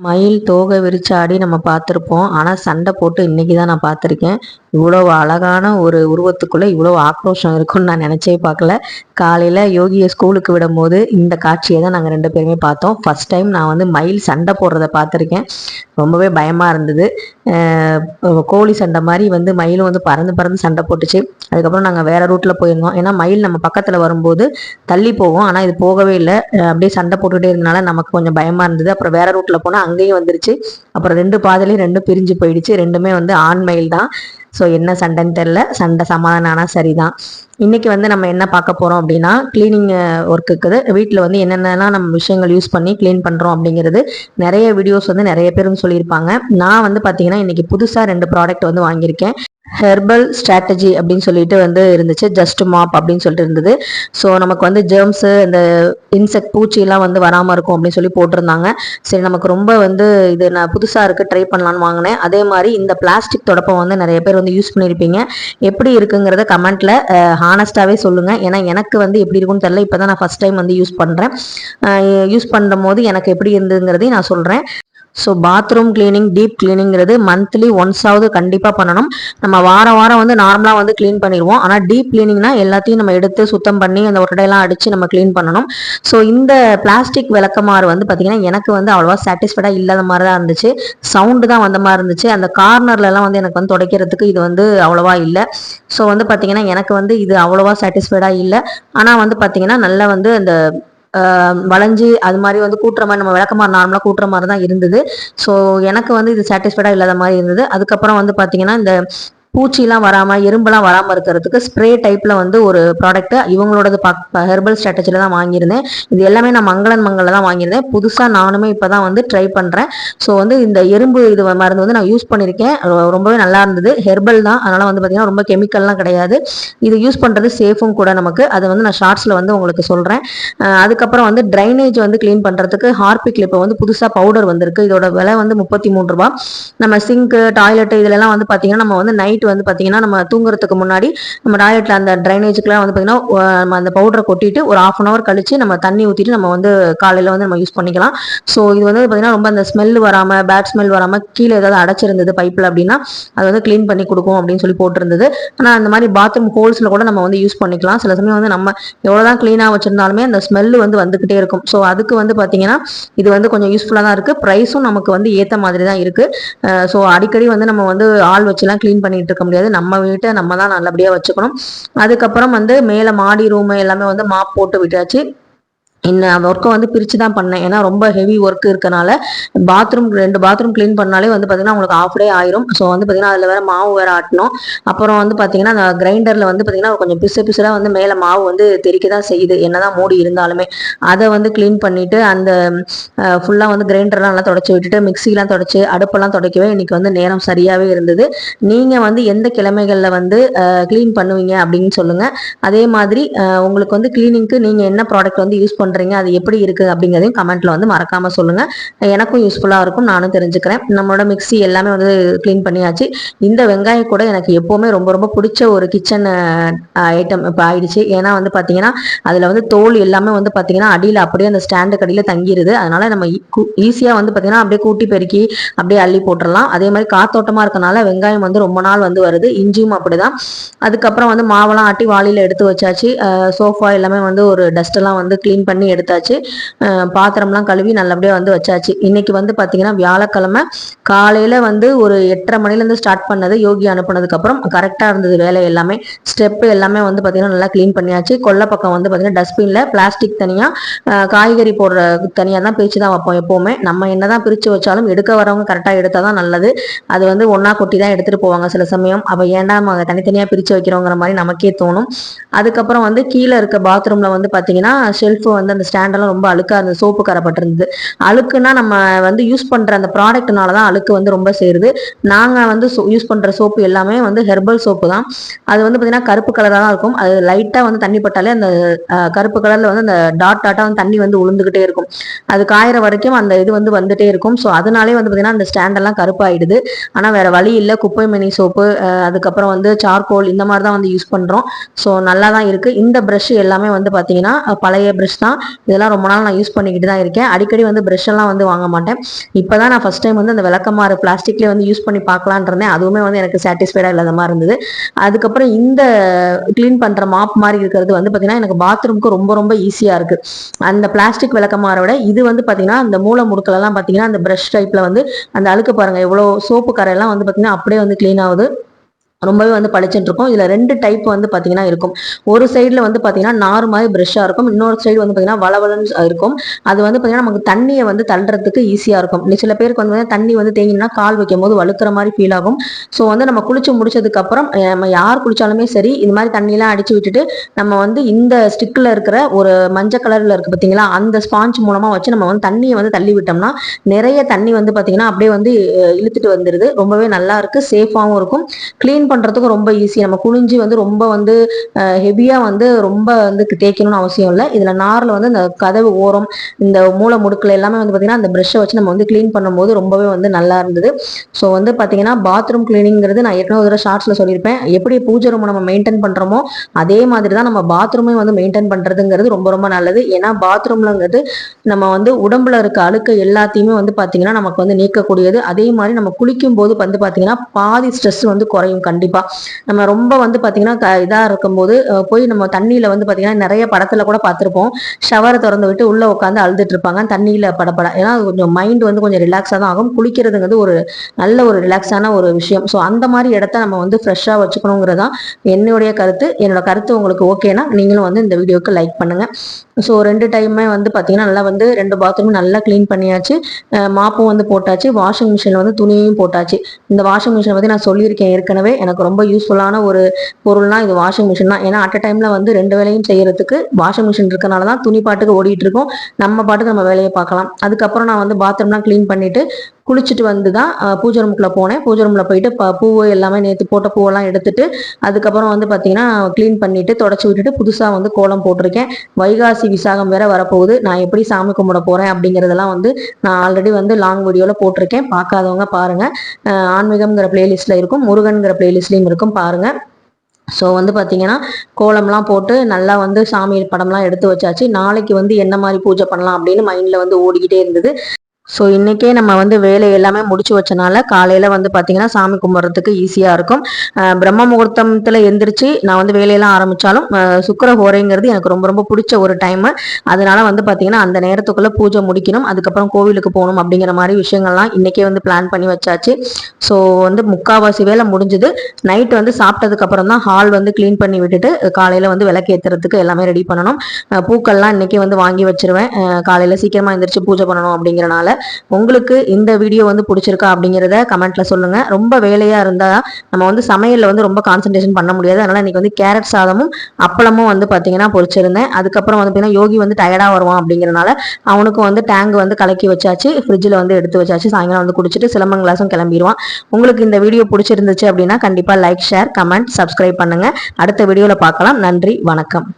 மயில் தோகை விரிச்சு ஆடி நம்ம பார்த்துருப்போம். ஆனால் சண்டை போட்டு இன்னைக்கு தான் நான் பார்த்துருக்கேன். இவ்வளவு அழகான ஒரு உருவத்துக்குள்ளே இவ்வளோ ஆக்ரோஷம் இருக்குன்னு நான் நினச்சே பார்க்கல. காலையில் யோகியை ஸ்கூலுக்கு விடும்போது இந்த காட்சியை தான் நாங்கள் 2 பேருமே பார்த்தோம். ஃபர்ஸ்ட் டைம் நான் வந்து மயில் சண்டை போடுறத பார்த்துருக்கேன். ரொம்பவே பயமாக இருந்தது. கோழி சண்டை மாதிரி வந்து மயிலும் வந்து பறந்து பறந்து சண்டை போட்டுச்சு. அதுக்கப்புறம் நாங்கள் வேற ரூட்டில் போயிருந்தோம். ஏன்னா மயில் நம்ம பக்கத்தில் வரும்போது தள்ளி போகும், ஆனால் இது போகவே இல்லை. அப்படியே சண்டை போட்டுகிட்டே இருந்தனால நமக்கு கொஞ்சம் பயமாக இருந்தது. அப்புறம் வேற ரூட்டில் போனால் அங்கேயும் வந்துருச்சு. அப்புறம் 2 பாதையிலையும் 2 பிரிஞ்சு போயிடுச்சு. 2மே வந்து ஆண் மயில் தான். ஸோ என்ன சண்டைன்னு தெரில, சண்டை சமாதானம் ஆனால் சரிதான். இன்னைக்கு வந்து நம்ம என்ன பார்க்க போகிறோம் அப்படின்னா, கிளீனிங் ஒர்க் இருக்குது. வீட்டில் வந்து என்னென்னலாம் நம்ம விஷயங்கள் யூஸ் பண்ணி க்ளீன் பண்ணுறோம் அப்படிங்கிறது நிறைய வீடியோஸ் வந்து நிறைய பேரும் சொல்லியிருப்பாங்க. நான் வந்து பார்த்தீங்கன்னா இன்னைக்கு புதுசாக 2 ப்ராடக்ட் வந்து வாங்கியிருக்கேன். ஹெர்பல் ஸ்ட்ராட்டஜி அப்படின்னு சொல்லிட்டு வந்து இருந்துச்சு. ஜஸ்ட் மாப் அப்படின்னு சொல்லிட்டு இருந்தது. ஸோ நமக்கு வந்து ஜெர்ம்ஸு இந்த இன்செக்ட் பூச்சியெல்லாம் வந்து வராமல் இருக்கும் அப்படின்னு சொல்லி போட்டிருந்தாங்க. சரி, நமக்கு ரொம்ப வந்து இது நான் புதுசாக இருக்குது, ட்ரை பண்ணலான்னு வாங்கினேன். அதே மாதிரி இந்த பிளாஸ்டிக் தொடப்பம் வந்து நிறைய பேர் வந்து யூஸ் பண்ணியிருப்பீங்க. எப்படி இருக்குங்கிறத கமெண்ட்டில் ஹானஸ்டாகவே சொல்லுங்கள். ஏன்னா எனக்கு வந்து எப்படி இருக்குன்னு தெரியல. இப்போ தான் நான் ஃபஸ்ட் டைம் வந்து யூஸ் பண்ணுறேன். யூஸ் பண்ணும் போது எனக்கு எப்படி இருந்ததுங்கிறதையும் நான் சொல்கிறேன். ஸோ பாத்ரூம் கிளீனிங், டீப் கிளீனிங்கிறது மந்த்லி ஒன்ஸாவது கண்டிப்பாக பண்ணணும். நம்ம வாரம் வாரம் வந்து நார்மலாக வந்து க்ளீன் பண்ணிடுவோம். ஆனால் டீப் கிளீனிங்னா எல்லாத்தையும் நம்ம எடுத்து சுத்தம் பண்ணி அந்த ஒட்டடையெல்லாம் அடித்து நம்ம க்ளீன் பண்ணணும். ஸோ இந்த பிளாஸ்டிக் விளக்கமாறு வந்து பார்த்திங்கன்னா எனக்கு வந்து அவ்வளோவா சாட்டிஸ்ஃபைடாக இல்லாத மாதிரி தான் இருந்துச்சு. சவுண்டு தான் வந்த மாதிரி இருந்துச்சு. அந்த கார்னர்லலாம் வந்து எனக்கு வந்து துடைக்கிறதுக்கு இது வந்து அவ்வளோவா இல்லை. ஸோ வந்து பார்த்திங்கன்னா எனக்கு வந்து இது அவ்வளோவா சாட்டிஸ்ஃபைடாக இல்லை. ஆனால் வந்து பார்த்திங்கன்னா நல்லா வந்து அந்த வளைஞ்சு அது மாதிரி வந்து கூட்டுற மாதிரி நம்ம விளக்கமாறு நார்மலாக கூட்டுற மாதிரி தான் இருந்தது. ஸோ எனக்கு வந்து இது சாட்டிஸ்ஃபைடாக இல்லாத மாதிரி இருந்தது. அதுக்கப்புறம் வந்து பார்த்தீங்கன்னா இந்த பூச்சிலாம் வராமல் எறும்பெல்லாம் வராமல் இருக்கிறதுக்கு ஸ்ப்ரே டைப்பில் வந்து ஒரு ப்ராடக்ட் இவங்களோடது ஹெர்பல் ஸ்ட்ராட்டஜியில் தான் வாங்கியிருந்தேன். இது எல்லாமே நான் மங்களில் தான் வாங்கியிருந்தேன். புதுசாக நானுமே இப்போ தான் வந்து ட்ரை பண்ணுறேன். ஸோ வந்து இந்த எறும்பு இது மருந்து வந்து நான் யூஸ் பண்ணியிருக்கேன். ரொம்பவே நல்லா இருந்தது. ஹெர்பல் தான், அதனால் வந்து பார்த்திங்கன்னா ரொம்ப கெமிக்கல்லாம் கிடையாது. இது யூஸ் பண்ணுறது சேஃபும் கூட நமக்கு. அதை வந்து நான் ஷார்ட்ஸில் வந்து உங்களுக்கு சொல்கிறேன். அதுக்கப்புறம் வந்து ட்ரைனேஜ் வந்து க்ளீன் பண்ணுறதுக்கு ஹார்பிக் இப்போ வந்து புதுசாக பவுடர் வந்திருக்கு. இதோட விலை வந்து 33 ரூபா. நம்ம சிங்க்கு, டாய்லெட்டு இதிலெல்லாம் வந்து பார்த்திங்கன்னா நம்ம வந்து நைட் வந்து பார்த்தீங்கன்னா நம்ம தூங்குறதுக்கு முன்னாடி நம்ம டாய்லெட்ல அந்த ட்ரைனேஜுக்குலாம் வந்து பார்த்தீங்கன்னா நம்ம அந்த பவுடரை கொட்டிட்டு ஒரு 1/2 hour கழிச்சு நம்ம தண்ணி ஊற்றிட்டு நம்ம வந்து காலையில் வந்து நம்ம யூஸ் பண்ணிக்கலாம். ஸோ இது வந்து பார்த்தீங்கன்னா ரொம்ப அந்த ஸ்மெல் வராமல், பேட் ஸ்மெல் வராமல், கீழே ஏதாவது அடைச்சிருந்தது பைப்பில் அப்படின்னா அது வந்து க்ளீன் பண்ணி கொடுக்கும் அப்படின்னு சொல்லி போட்டிருந்தது. ஆனால் அந்த மாதிரி பாத்ரூம் ஹோல்ஸில் கூட நம்ம வந்து யூஸ் பண்ணிக்கலாம். சில சமயம் வந்து நம்ம எவ்வளோதான் க்ளீனாக வச்சிருந்தாலுமே அந்த ஸ்மெல் வந்து வந்துக்கிட்டே இருக்கும். ஸோ அதுக்கு வந்து பார்த்தீங்கன்னா இது வந்து கொஞ்சம் யூஸ்ஃபுல்லாக தான் இருக்குது. ப்ரைஸும் நமக்கு வந்து ஏற்ற மாதிரி தான் இருக்குது. ஸோ அடிக்கடி வந்து நம்ம வந்து ஆள் வச்சுலாம் க்ளீன் பண்ணிட்டு இருக்க முடியாது. நம்ம வீட்டை நம்ம தான் நல்லபடியாக வச்சுக்கணும். அதுக்கப்புறம் வந்து மேலே மாடி ரூம் எல்லாமே வந்து மாப் போட்டு விட்டாச்சு. இன்னும் ஒர்க்கை வந்து பிரித்து தான் பண்ணேன். ஏன்னா ரொம்ப ஹெவி ஒர்க் இருக்கனால 2 பாத்ரூம் க்ளீன் பண்ணாலே வந்து பார்த்திங்கன்னா உங்களுக்கு ½ டே ஆயிரும். ஸோ வந்து பார்த்திங்கன்னா அதில் வேறு மாவு வேறு ஆட்டணும். அப்புறம் வந்து பார்த்திங்கன்னா அந்த கிரைண்டரில் வந்து பார்த்திங்கன்னா கொஞ்சம் பிசுறாக வந்து மேலே மாவு வந்து தெறிக்க தான் செய்யுது, என்ன தான் மூடி இருந்தாலுமே. அதை வந்து க்ளீன் பண்ணிவிட்டு அந்த ஃபுல்லாக வந்து கிரைண்டர்லாம் நல்லா தொடச்சி விட்டுட்டு மிக்சிலாம் தொடச்சி அடுப்பெல்லாம் துடைக்கவே இன்றைக்கி வந்து நேரம் சரியாகவே இருந்தது. நீங்கள் வந்து எந்த கிழமைகளில் வந்து க்ளீன் பண்ணுவீங்க அப்படின்னு சொல்லுங்கள். அதே மாதிரி உங்களுக்கு வந்து க்ளீனிங்க்கு நீங்கள் என்ன ப்ராடக்ட் வந்து யூஸ் பண்ணுறீங்க, அது எப்படி இருக்குது அப்படிங்கிறதையும் கமெண்ட்டில் வந்து மறக்காமல் சொல்லுங்கள். எனக்கும் யூஸ்ஃபுல்லாக இருக்கும், நானும் தெரிஞ்சுக்கிறேன். நம்மளோட மிக்சி எல்லாமே வந்து க்ளீன் பண்ணியாச்சு. இந்த வெங்காயம் கூட எனக்கு எப்போவுமே ரொம்ப ரொம்ப பிடிச்ச ஒரு கிச்சன் ஐட்டம் இப்போ ஆயிடுச்சு. ஏன்னா வந்து பார்த்தீங்கன்னா அதில் வந்து தோல் எல்லாமே வந்து பார்த்தீங்கன்னா அடியில் அப்படியே அந்த ஸ்டாண்டுக்கு அடியில் தங்கிடுது. அதனால் நம்ம ஈஸியாக வந்து பார்த்தீங்கன்னா அப்படியே கூட்டி பெருக்கி அப்படியே அள்ளி போட்டுடலாம். அதே மாதிரி காத்தோட்டமாக இருக்கனால வெங்காயம் வந்து ரொம்ப நாள் வந்து வருது. இஞ்சியும் அப்படிதான். அதுக்கப்புறம் வந்து மாவெல்லாம் ஆட்டி வாளியில் எடுத்து வச்சாச்சு. சோஃபா எல்லாமே வந்து ஒரு டஸ்ட்டெல்லாம் வந்து க்ளீன் பண்ணி எடுத்தாச்சு. பாத்திரம்லாம் கழுவி நல்லபடியாக வந்து வச்சாச்சு. இன்னைக்கு வந்து பார்த்தீங்கன்னா வியாழக்கிழமை காலையில் வந்து ஒரு 8:30 மணிலேருந்து ஸ்டார்ட் பண்ணது. யோகி அனுப்புனதுக்கப்புறம் கரெக்டாக இருந்தது வேலை எல்லாமே. ஸ்டெப்பு எல்லாமே வந்து பார்த்தீங்கன்னா நல்லா க்ளீன் பண்ணியாச்சு. கொல்லை பக்கம் வந்து பார்த்தீங்கன்னா டஸ்ட்பினில் பிளாஸ்டிக் தனியாக, காய்கறி போடுற தனியாக தான் பிரித்து தான் வைப்போம் எப்போவுமே. நம்ம என்ன தான் பிரித்து வச்சாலும் எடுக்க வரவங்க கரெக்டாக எடுத்தால் தான் நல்லது. அது வந்து ஒன்றா கொட்டி தான் எடுத்துகிட்டு போவாங்க சில சமயம். அப்போ ஏன்டா நம்ம தனித்தனியாக பிரித்து வைக்கிறோங்கிற மாதிரி நமக்கே தோணும். அதுக்கப்புறம் வந்து கீழே இருக்க பாத்ரூமில் வந்து பார்த்தீங்கன்னா ஷெல்ஃபு வந்து அந்த ஸ்டாண்டெல்லாம் ரொம்ப அழுக்காக இருந்தது, சோப்பு கரைப்பட்டிருந்தது. அழுக்குன்னா நம்ம வந்து யூஸ் பண்ணுற அந்த ப்ராடக்ட்னால தான் அழுக்கு வந்து ரொம்ப சேருது. நாங்கள் வந்து யூஸ் பண்ணுற சோப்பு எல்லாமே வந்து ஹெர்பல் சோப்பு தான். அது வந்து பார்த்திங்கன்னா கருப்பு கலராக தான் இருக்கும். அது லைட்டாக வந்து தண்ணி பட்டாலே அந்த கருப்பு கலரில் வந்து அந்த டாட்டாக வந்து தண்ணி வந்து உளுந்துக்கிட்டே இருக்கும். அது காயிற வரைக்கும் அந்த இது வந்து வந்துட்டே இருக்கும். ஸோ அதனாலே வந்து பார்த்திங்கன்னா அந்த ஸ்டாண்டெல்லாம் கருப்பாயிடுது. ஆனால் வேறு வழி இல்லை. குப்பை மணி சோப்பு, அதுக்கப்புறம் வந்து சார்கோல் இந்த மாதிரி தான் வந்து யூஸ் பண்ணுறோம். ஸோ நல்லா தான் இருக்குது. இந்த ப்ரஷ் எல்லாமே வந்து பார்த்திங்கன்னா பழைய ப்ரஷ் தான். இதெல்லாம் ரொம்ப நாள் நான் யூஸ் பண்ணிக்கிட்டு தான் இருக்கேன். அடிக்கடி வந்து ப்ரஷ் எல்லாம் வந்து வாங்க மாட்டேன். இப்போதான் நான் ஃபர்ஸ்ட் டைம் வந்து அந்த விளக்கமாறு பிளாஸ்டிக்லேயே வந்து யூஸ் பண்ணி பார்க்கலான் இருந்தேன். அதுவுமே வந்து எனக்கு சாட்டிஸ்ஃபைடாக இல்லாத மாதிரி இருந்தது. அதுக்கப்புறம் இந்த க்ளீன் பண்ணுற மாப் மாதிரி இருக்கிறது வந்து பார்த்தீங்கன்னா எனக்கு பாத்ரூமுக்கு ரொம்ப ரொம்ப ஈஸியாக இருக்குது. அந்த பிளாஸ்டிக் விளக்கமாரை விட இது வந்து பார்த்தீங்கன்னா அந்த மூல முடுக்கலெல்லாம் பார்த்தீங்கன்னா அந்த ப்ரஷ் டைப்பில் வந்து அந்த அழுக்கு பாருங்கள் எவ்வளோ சோப்பு கரையெல்லாம் வந்து பார்த்தீங்கன்னா அப்படியே வந்து க்ளீன் ஆகுது. ரொம்பவே வந்து பளிச்சுட்டு இருக்கும். இதுல 2 டைப் வந்து பாத்தீங்கன்னா இருக்கும். ஒரு சைடுல வந்து பாத்தீங்கன்னா நார் மாதிரி பிரஷ்ஷா இருக்கும், இன்னொரு சைடு வந்து பாத்தீங்கன்னா வளவளன்னு இருக்கும். அது வந்து பாத்தீங்கன்னா நமக்கு தண்ணியை வந்து தள்ளுறதுக்கு ஈஸியா இருக்கும். சில பேருக்கு வந்து தண்ணி வந்து தேங்கினா கால் வைக்கும் போது வழுக்கிற மாதிரி ஃபீல் ஆகும். ஸோ வந்து நம்ம குளிச்சு முடிச்சதுக்கு அப்புறம் நம்ம யார் குளிச்சாலுமே சரி இந்த மாதிரி தண்ணியெல்லாம் அடிச்சு விட்டுட்டு நம்ம வந்து இந்த ஸ்டிக்ல இருக்கிற ஒரு மஞ்சள் கலர்ல இருக்கு பாத்தீங்களா, அந்த ஸ்பாஞ்ச் மூலமா வச்சு நம்ம வந்து தண்ணியை வந்து தள்ளி விட்டோம்னா நிறைய தண்ணி வந்து பாத்தீங்கன்னா அப்படியே வந்து இழுத்துட்டு வந்துடுது. ரொம்பவே நல்லா இருக்கு, சேஃபாகவும் இருக்கும், கிளீன் பண்றதுக்கு ரொம்ப ஈஸி. நம்ம குனிஞ்சு வந்து ரொம்ப வந்து ஹெவியா வந்து ரொம்ப வந்து தேய்க்கணும்னு அவசியம் இல்லை. இதுல நார்ல வந்து இந்த கதவு ஓரம் இந்த மூளை முடுக்கல எல்லாமே வந்து பாத்தீங்கன்னா அந்த ப்ரஷ்ஷை வச்சு நம்ம வந்து கிளீன் பண்ணும்போது ரொம்பவே வந்து நல்லா இருந்தது. ஸோ வந்து பாத்தீங்கன்னா பாத்ரூம் கிளீனிங்கிறது நான் ஏற்கனவே ஒரு ஷார்ட்ஸ்ல சொல்லியிருப்பேன். எப்படி பூஜை ரூம் நம்ம மெயின்டைன் பண்றோமோ அதே மாதிரி தான் நம்ம பாத்ரூமே வந்து மெயின்டைன் பண்றதுங்கிறது ரொம்ப ரொம்ப நல்லது. ஏன்னா பாத்ரூம்லங்கிறது நம்ம வந்து உடம்புல இருக்க அழுக்கு எல்லாத்தையுமே வந்து பாத்தீங்கன்னா நமக்கு வந்து நீக்கக்கூடியது. அதே மாதிரி நம்ம குளிக்கும் போது வந்து பாத்தீங்கன்னா பாதி ஸ்ட்ரெஸ் வந்து குறையும். கண்டிப்பா நம்ம ரொம்ப வந்து பாத்தீங்கன்னா இதா இருக்கும்போது போய் நம்ம தண்ணியில வந்து பாத்தீங்கன்னா நிறைய படத்துல கூட பார்த்திருப்போம், ஷவரை திறந்து விட்டு உள்ள உட்காந்து அழுதுட்டு இருப்பாங்க தண்ணியில படப்பட. ஏன்னா கொஞ்சம் மைண்ட் வந்து கொஞ்சம் ரிலாக்ஸா தான் ஆகும். குளிக்கிறதுங்கிறது ஒரு நல்ல ஒரு ரிலாக்ஸான ஒரு விஷயம். ஸோ அந்த மாதிரி இடத்த நம்ம வந்து ஃப்ரெஷ்ஷா வச்சுக்கணுங்கிறதான் என்னுடைய கருத்து. என்னோட கருத்து உங்களுக்கு ஓகேனா நீங்களும் வந்து இந்த வீடியோக்கு லைக் பண்ணுங்க. ஸோ 2 டைமே வந்து பார்த்தீங்கன்னா நல்லா வந்து 2 பாத்ரூமும் நல்லா க்ளீன் பண்ணியாச்சு. மாப்பும் வந்து போட்டாச்சு. வாஷிங் மிஷினில் வந்து துணியையும் போட்டாச்சு. இந்த வாஷிங் மிஷினை பற்றி நான் சொல்லியிருக்கேன் ஏற்கனவே. எனக்கு ரொம்ப யூஸ்ஃபுல்லான ஒரு பொருள்னா இது வாஷிங் மிஷின் தான். ஏன்னா அட் அ டைமில் வந்து 2 வேலையும் செய்யறதுக்கு வாஷிங் மிஷின் இருக்கனால தான் துணி பாட்டுக்கு ஓடிட்டு இருக்கோம், நம்ம பாட்டுக்கு நம்ம வேலையை பார்க்கலாம். அதுக்கப்புறம் நான் வந்து பாத்ரூம்லாம் க்ளீன் பண்ணிட்டு குளிச்சுட்டு வந்து தான் பூஜை ரூமுக்குள்ள போனேன். பூஜை ரூமில் போயிட்டு பூவு எல்லாமே நேற்று போட்ட பூவெல்லாம் எடுத்துட்டு அதுக்கப்புறம் வந்து பார்த்தீங்கன்னா க்ளீன் பண்ணிட்டு தொடச்சி விட்டுட்டு புதுசாக வந்து கோலம் போட்டிருக்கேன். வைகாசி விசாகம் வேற வரப்போகுது. நான் எப்படி சாமி கும்பிட போறேன் அப்படிங்கிறதெல்லாம் வந்து நான் ஆல்ரெடி வந்து லாங் வீடியோவில் போட்டிருக்கேன். பார்க்காதவங்க பாருங்க. ஆன்மீகம்ங்கிற பிளேலிஸ்ட்ல இருக்கும், முருகன்கிற பிளேலிஸ்ட்லையும் இருக்கும், பாருங்க. ஸோ வந்து பார்த்தீங்கன்னா கோலம்லாம் போட்டு நல்லா வந்து சாமி படம்லாம் எடுத்து வச்சாச்சு. நாளைக்கு வந்து என்ன மாதிரி பூஜை பண்ணலாம் அப்படின்னு மைண்டில் வந்து ஓடிக்கிட்டே இருந்தது. ஸோ இன்றைக்கே நம்ம வந்து வேலை எல்லாமே முடிச்சு வச்சனால காலையில் வந்து பார்த்திங்கன்னா சாமி கும்பிட்றதுக்கு ஈஸியாக இருக்கும். பிரம்ம முகூர்த்தத்தில் எந்திரிச்சு நான் வந்து வேலையெல்லாம் ஆரம்பித்தாலும் சுக்கிர ஹோரைங்கிறது எனக்கு ரொம்ப ரொம்ப பிடிச்ச ஒரு டைமு. அதனால வந்து பார்த்திங்கன்னா அந்த நேரத்துக்குள்ளே பூஜை முடிக்கணும், அதுக்கப்புறம் கோவிலுக்கு போகணும் அப்படிங்கிற மாதிரி விஷயங்கள்லாம் இன்றைக்கே வந்து பிளான் பண்ணி வச்சாச்சு. ஸோ வந்து முக்கால்வாசி வேலை முடிஞ்சுது. நைட்டு வந்து சாப்பிட்டதுக்கப்புறம் தான் ஹால் வந்து க்ளீன் பண்ணி விட்டுட்டு காலையில் வந்து விளக்கேற்றுறதுக்கு எல்லாமே ரெடி பண்ணணும். பூக்கள்லாம் இன்றைக்கி வந்து வாங்கி வச்சிருவேன், காலையில் சீக்கிரமாக எந்திரிச்சு பூஜை பண்ணணும் அப்படிங்கிறனால. உங்களுக்கு இந்த வீடியோ வந்து பிடிச்சிருக்கா அப்படிங்கிறத கமெண்ட்ல சொல்லுங்க. ரொம்ப வேலையா இருந்தா நம்ம வந்து சமையல்ல வந்து ரொம்ப கான்சென்ட்ரேஷன் பண்ண முடியாது. அதனால இன்னைக்கு வந்து கேரட் சாதமும் அப்பளமும் வந்து பாத்தீங்கன்னா பொரிச்சிருந்தேன். அதுக்கப்புறம் வந்து பாத்தீங்கன்னா யோகி வந்து டயர்டா வருவான் அப்படிங்கிறனால அவனுக்கு வந்து டேங்க் வந்து கலக்கி வச்சாச்சு, ஃப்ரிட்ஜில் வந்து எடுத்து வச்சாச்சு. சாயங்காலம் வந்து குடிச்சிட்டு சிலம்பம் கிளாஸும் கிளம்பிடுவான். உங்களுக்கு இந்த வீடியோ பிடிச்சிருந்துச்சு அப்படின்னா கண்டிப்பா லைக், ஷேர், கமெண்ட், சப்ஸ்கிரைப் பண்ணுங்க. அடுத்த வீடியோல பார்க்கலாம். நன்றி, வணக்கம்.